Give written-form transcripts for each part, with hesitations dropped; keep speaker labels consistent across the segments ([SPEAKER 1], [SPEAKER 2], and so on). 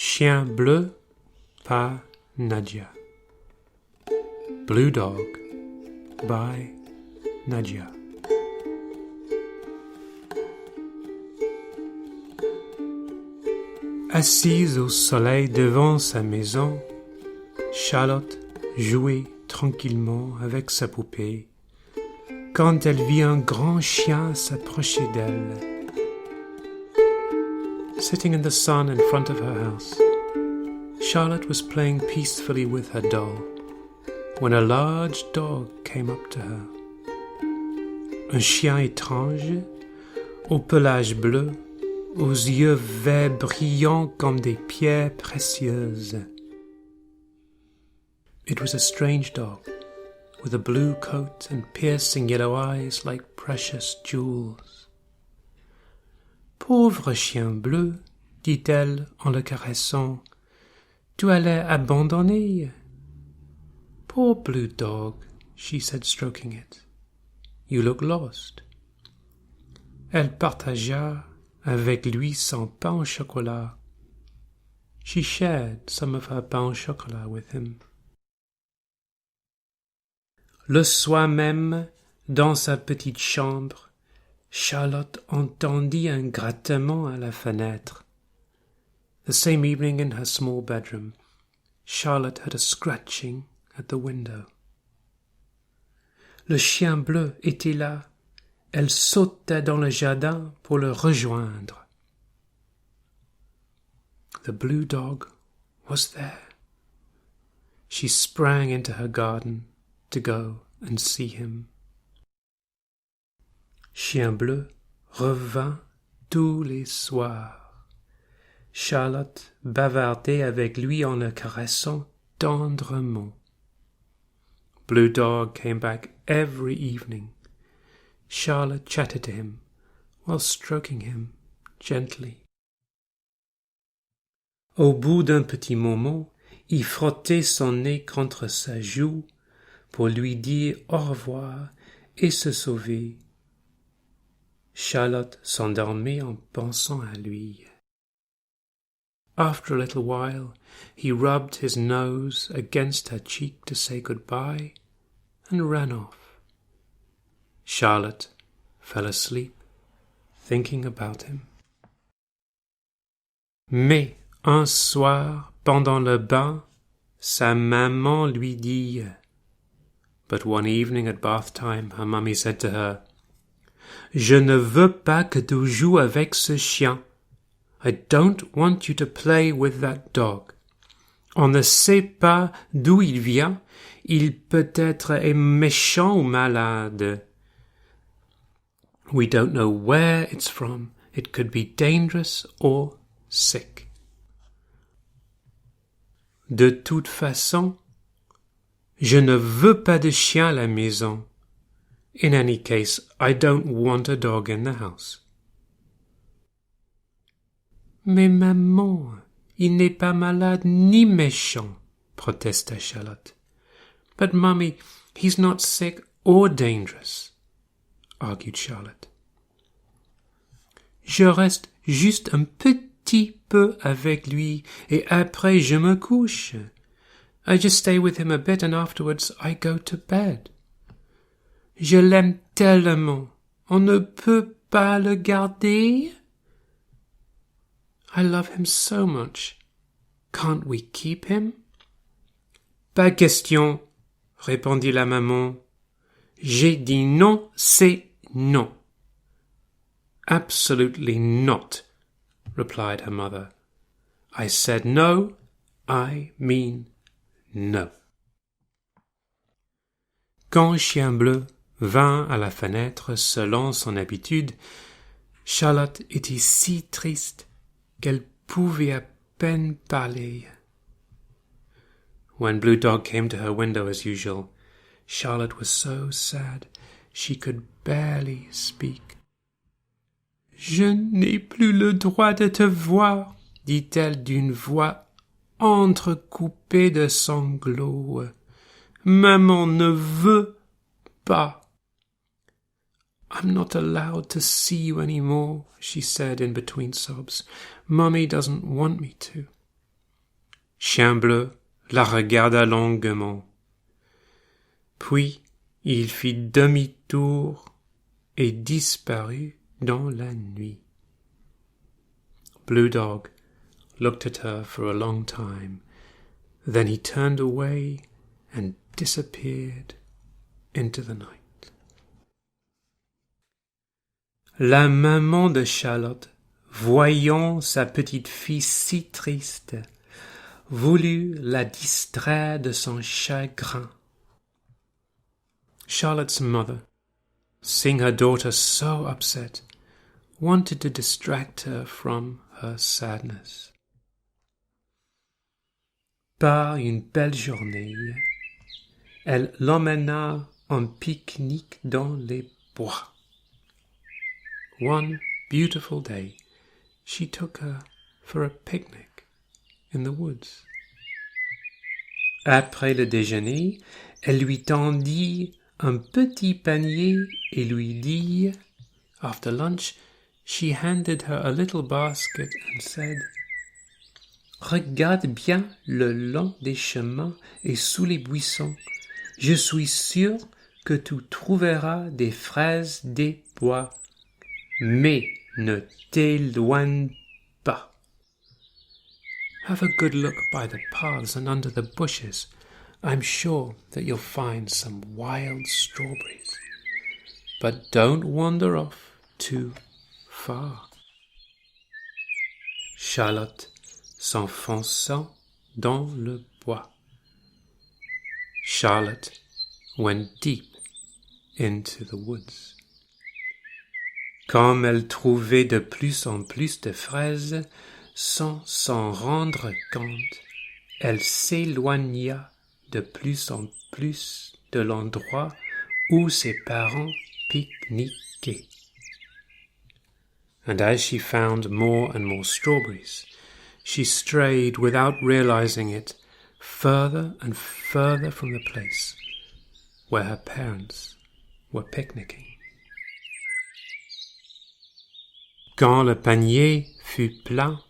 [SPEAKER 1] Chien bleu par Nadia. Blue Dog by Nadia. Assise au soleil devant sa maison, Charlotte jouait tranquillement avec sa poupée quand elle vit un grand chien s'approcher d'elle. Sitting in the sun in front of her house, Charlotte was playing peacefully with her doll when a large dog came up to her. Un chien étrange, au pelage bleu, aux yeux verts brillants comme des pierres précieuses. It was a strange dog, with a blue coat and piercing yellow eyes like precious jewels. Pauvre chien bleu, dit-elle en le caressant, tu as l'air abandonné. Poor blue dog, she said, stroking it, you look lost. Elle partagea avec lui son pain au chocolat. She shared some of her pain au chocolat with him. Le soir même, dans sa petite chambre, Charlotte entendit un grattement à la fenêtre. The same evening in her small bedroom, Charlotte heard a scratching at the window. Le chien bleu était là. Elle sauta dans le jardin pour le rejoindre. The blue dog was there. She sprang into her garden to go and see him. Chien bleu revint tous les soirs. Charlotte bavardait avec lui en le caressant tendrement. Blue Dog came back every evening. Charlotte chatted to him while stroking him gently. Au bout d'un petit moment, il frottait son nez contre sa joue pour lui dire au revoir et se sauver. Charlotte s'endormait en pensant à lui. After a little while, he rubbed his nose against her cheek to say goodbye and ran off. Charlotte fell asleep, thinking about him. Mais un soir, pendant le bain, sa maman lui dit. But one evening at bath time, her mummy said to her, Je ne veux pas que tu joues avec ce chien. I don't want you to play with that dog. On ne sait pas d'où il vient. Il peut-être est méchant ou malade. We don't know where it's from. It could be dangerous or sick. De toute façon, je ne veux pas de chien à la maison. In any case, I don't want a dog in the house. Mais maman, il n'est pas malade ni méchant, protesta Charlotte. But mummy, he's not sick or dangerous, argued Charlotte. Je reste juste un petit peu avec lui et après je me couche. I just stay with him a bit and afterwards I go to bed. Je l'aime tellement. On ne peut pas le garder. I love him so much. Can't we keep him? Pas question, répondit la maman. J'ai dit non, c'est non. Absolutely not, replied her mother. I said no, I mean no. Quand Chien Bleu vint à la fenêtre selon son habitude, Charlotte était si triste qu'elle pouvait à peine parler. When Blue Dog came to her window as usual, Charlotte was so sad she could barely speak. Je n'ai plus le droit de te voir, dit-elle d'une voix entrecoupée de sanglots. Maman ne veut pas. I'm not allowed to see you any more, she said in between sobs. Mummy doesn't want me to. Chien Bleu la regarda longuement. Puis il fit demi-tour et disparut dans la nuit. Blue Dog looked at her for a long time. Then he turned away and disappeared into the night. La maman de Charlotte, voyant sa petite fille si triste, voulut la distraire de son chagrin. Charlotte's mother, seeing her daughter so upset, wanted to distract her from her sadness. Par une belle journée, elle l'emmena en pique-nique dans les bois. One beautiful day, she took her for a picnic in the woods. Après le déjeuner, elle lui tendit un petit panier et lui dit, after lunch, she handed her a little basket and said, Regarde bien le long des chemins et sous les buissons. Je suis sûre que tu trouveras des fraises des bois. Mais ne t'éloigne pas. Have a good look by the paths and under the bushes. I'm sure that you'll find some wild strawberries. But don't wander off too far. Charlotte s'enfonça dans le bois. Charlotte went deep into the woods. Comme elle trouvait de plus en plus de fraises, sans s'en rendre compte, elle s'éloigna de plus en plus de l'endroit où ses parents pique-niquaient. And as she found more and more strawberries, she strayed without realizing it further and further from the place where her parents were picnicking. Quand le panier fut plein,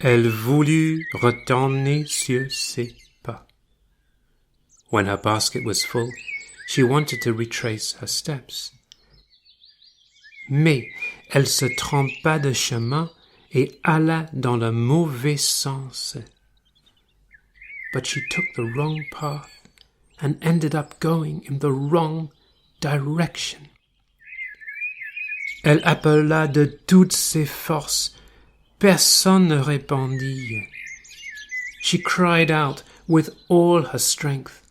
[SPEAKER 1] elle voulut retourner sur ses pas. When her basket was full, she wanted to retrace her steps. Mais elle se trompa de chemin et alla dans le mauvais sens. But she took the wrong path and ended up going in the wrong direction. Elle appela de toutes ses forces. Personne ne répondit. She cried out with all her strength,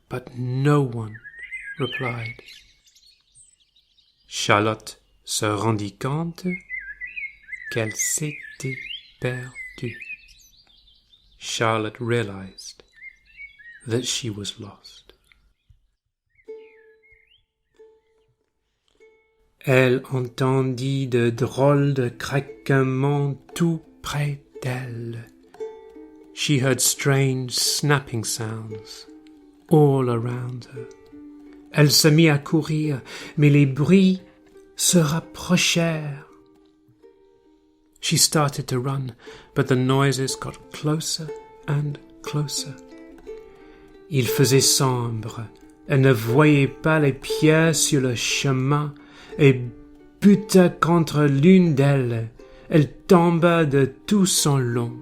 [SPEAKER 1] but no one replied. Charlotte se rendit compte qu'elle s'était perdue. Charlotte realized that she was lost. Elle entendit de drôles de craquements tout près d'elle. She heard strange snapping sounds all around her. Elle se mit à courir, mais les bruits se rapprochèrent. She started to run, but the noises got closer and closer. Il faisait sombre. Elle ne voyait pas les pierres sur le chemin et buta contre l'une d'elles. Elle tomba de tout son long.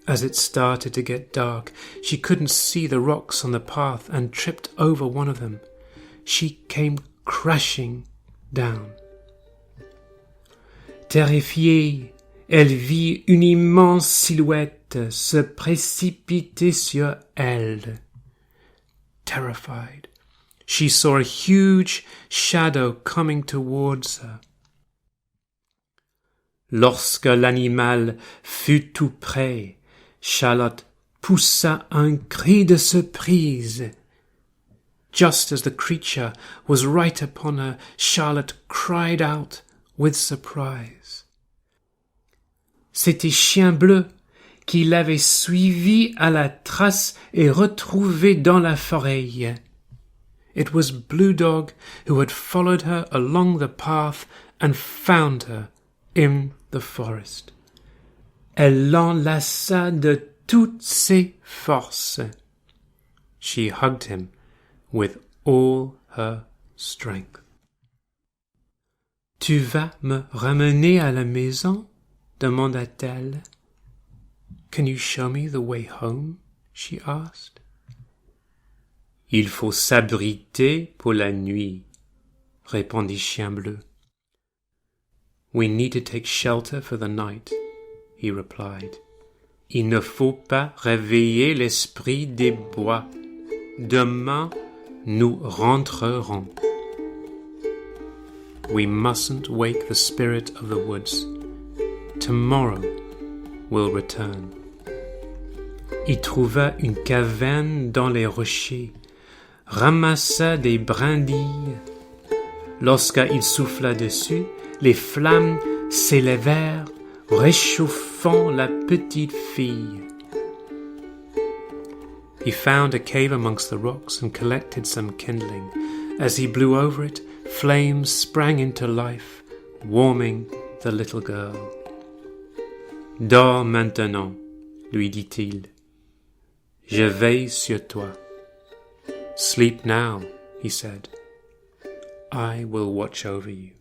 [SPEAKER 1] As it started to get dark, she couldn't see the rocks on the path and tripped over one of them. She came crashing down. Terrifiée, elle vit une immense silhouette se précipiter sur elle. Terrified, she saw a huge shadow coming towards her. Lorsque l'animal fut tout près, Charlotte poussa un cri de surprise. Just as the creature was right upon her, Charlotte cried out with surprise. C'était Chien Bleu qui l'avait suivi à la trace et retrouvé dans la forêt. It was Blue Dog who had followed her along the path and found her in the forest. Elle l'enlaça de toutes ses forces. She hugged him with all her strength. Tu vas me ramener à la maison? Demanda-t-elle. Can you show me the way home? She asked. Il faut s'abriter pour la nuit, répondit Chien Bleu. We need to take shelter for the night, he replied. Il ne faut pas réveiller l'esprit des bois. Demain, nous rentrerons. We mustn't wake the spirit of the woods. Tomorrow we'll return. Il trouva une caverne dans les rochers, ramassa des brindilles. Lorsqu'il souffla dessus, les flammes s'élevèrent, réchauffant la petite fille. He found a cave amongst the rocks and collected some kindling. As he blew over it, flames sprang into life, warming the little girl. Dors maintenant, lui dit-il. Je veille sur toi. Sleep now, he said. I will watch over you.